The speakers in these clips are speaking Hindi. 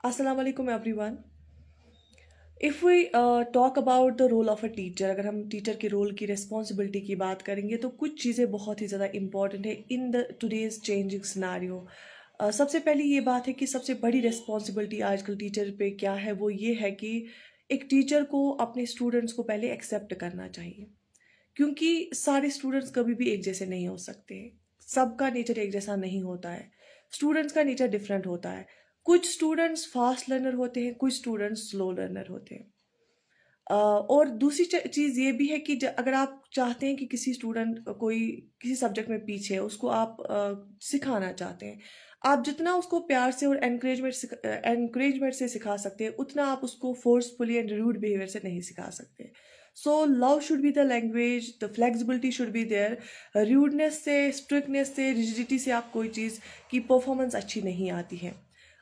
Assalamu alaikum everyone. If we talk about the role of a teacher, अगर हम टीचर के रोल की रिस्पॉन्सिबिलिटी की बात करेंगे तो कुछ चीज़ें बहुत ही ज़्यादा इंपॉर्टेंट है in the today's changing scenario. सबसे पहली ये बात है कि सबसे बड़ी रिस्पॉन्सिबिलिटी आजकल टीचर पे क्या है, वो ये है कि एक टीचर को अपने स्टूडेंट्स को पहले एक्सेप्ट करना चाहिए, क्योंकि सारे स्टूडेंट्स कभी भी एक जैसे नहीं हो सकते। सबका नेचर एक जैसा नहीं होता है। स्टूडेंट्स का नेचर डिफरेंट होता है। कुछ स्टूडेंट्स फास्ट लर्नर होते हैं, कुछ स्टूडेंट्स स्लो लर्नर होते हैं। और दूसरी चीज़ ये भी है कि अगर आप चाहते हैं कि किसी स्टूडेंट कोई किसी सब्जेक्ट में पीछे है, उसको आप सिखाना चाहते हैं, आप जितना उसको प्यार से और एनकरेजमेंट से सिखा सकते हैं, उतना आप उसको फोर्सफुली एंड रूड बिहेवियर से नहीं सिखा सकते। So love should be the language, the flexibility should be there. Rudeness से, स्ट्रिक्टनेस से, रिजिडिटी से आप कोई चीज़ की परफॉर्मेंस अच्छी नहीं आती है।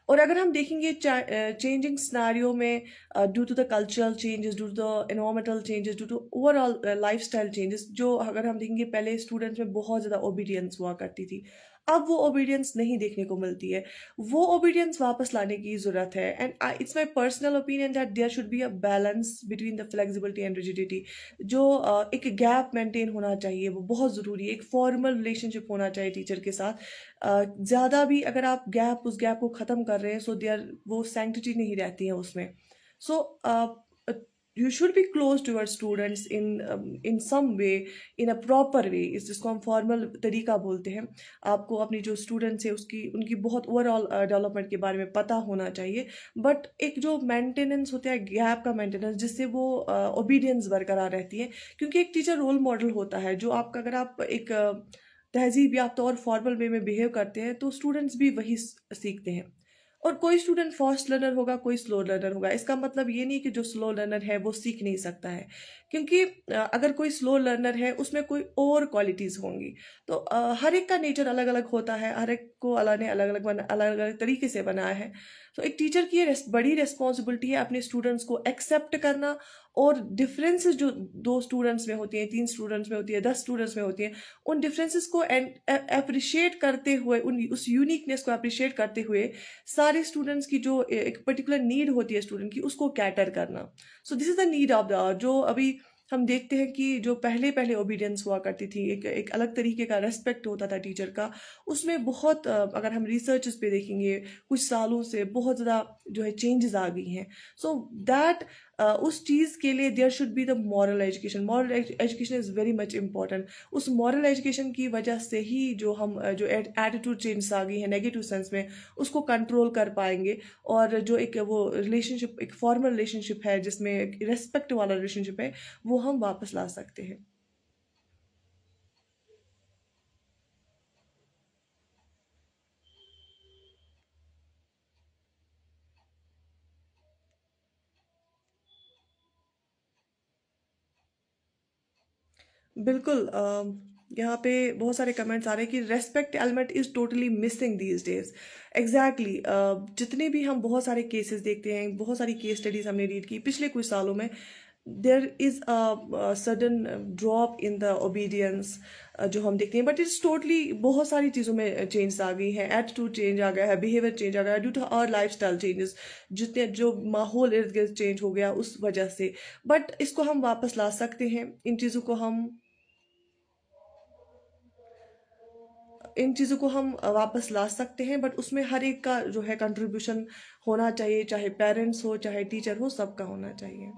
और अगर हम देखेंगे चेंजिंग सिनारियो में, due to the cultural changes, due to the environmental changes, due to overall lifestyle changes, जो अगर हम देखेंगे पहले स्टूडेंट्स में बहुत ज़्यादा ओबीडियंस हुआ करती थी, अब वो ओबीडियंस नहीं देखने को मिलती है। वो ओबीडियंस वापस लाने की ज़रूरत है। And it's my personal opinion that there should be a balance between the flexibility and rigidity. जो एक गैप मेंटेन होना चाहिए, वो बहुत ज़रूरी है। एक फॉर्मल रिलेशनशिप होना चाहिए टीचर के साथ। ज़्यादा भी अगर आप उस गैप को ख़त्म कर रहे हैं, सो देयर वो सैंक्टिटी नहीं रहती है उसमें। So you should be close to your students in some way, in a proper way, इस जिसको हम फॉर्मल तरीका बोलते हैं। आपको अपनी जो स्टूडेंट्स है उसकी उनकी बहुत ओवरऑल डेवलपमेंट के बारे में पता होना चाहिए। बट एक जो मेंटेनेंस होता है, गैप का मेंटेनेंस, जिससे वो ओबीडियंस बरकरार रहती है। क्योंकि एक टीचर रोल मॉडल होता है, जो आपका अगर आप एक तहजीब याफ्ता और फॉर्मल वे में बिहेव करते हैं, तो स्टूडेंट्स भी वही सीखते हैं। और कोई स्टूडेंट फास्ट लर्नर होगा, कोई स्लो लर्नर होगा। इसका मतलब ये नहीं कि जो स्लो लर्नर है वो सीख नहीं सकता है, क्योंकि अगर कोई स्लो लर्नर है, उसमें कोई और क्वालिटीज़ होंगी। तो हर एक का नेचर अलग अलग होता है, हर एक को अल्लाह ने अलग अलग तरीके से बनाया है। तो एक टीचर की ये बड़ी रिस्पॉन्सिबिलिटी है अपने स्टूडेंट्स को एक्सेप्ट करना। और डिफरेंसेस जो दो स्टूडेंट्स में होती हैं, तीन स्टूडेंट्स में होती है, 10 स्टूडेंट्स में होती हैं, उन डिफरेंसेस को अप्रिशिएट करते हुए, उन उस यूनिकनेस को अप्रिशिएट करते हुए, सारे स्टूडेंट्स की जो एक पर्टिकुलर नीड होती है स्टूडेंट की, उसको कैटर करना। So this is the need of the, जो अभी हम देखते हैं कि जो पहले पहले ओबीडियंस हुआ करती थी, एक एक अलग तरीके का रेस्पेक्ट होता था टीचर का। उसमें बहुत अगर हम रिसर्चेस पे देखेंगे, कुछ सालों से बहुत ज़्यादा जो है चेंजेस आ गई हैं। सो दैट उस चीज़ के लिए there should be the moral education. Moral education is very much important. उस मॉरल एजुकेशन की वजह से ही जो हम जो एटीट्यूड चेंज आ गई है नेगेटिव सेंस में, उसको कंट्रोल कर पाएंगे। और जो एक वो रिलेशनशिप, एक फॉर्मल रिलेशनशिप है जिसमें रेस्पेक्ट वाला रिलेशनशिप है, वो हम वापस ला सकते हैं। बिल्कुल। यहाँ पे बहुत सारे कमेंट्स आ रहे हैं कि respect element is totally missing these days. Exactly. जितने भी हम बहुत सारे केसेस देखते हैं, बहुत सारी केस स्टडीज हमने रीड की पिछले कुछ सालों में, there is a sudden drop in the obedience जो हम देखते हैं। बट इट्स टोटली बहुत सारी चीज़ों में चेंज आ गई है, एटीट्यूड चेंज आ गया है, बिहेवियर चेंज आ गया है due to our lifestyle changes. जितने जो माहौल इर्द गिर्द चेंज हो गया उस वजह से। बट इसको हम वापस ला सकते हैं। इन चीज़ों को हम वापस ला सकते हैं, बट उसमें हर एक का जो है कंट्रीब्यूशन होना चाहिए, चाहे पेरेंट्स हो, चाहे टीचर हो, सबका होना चाहिए।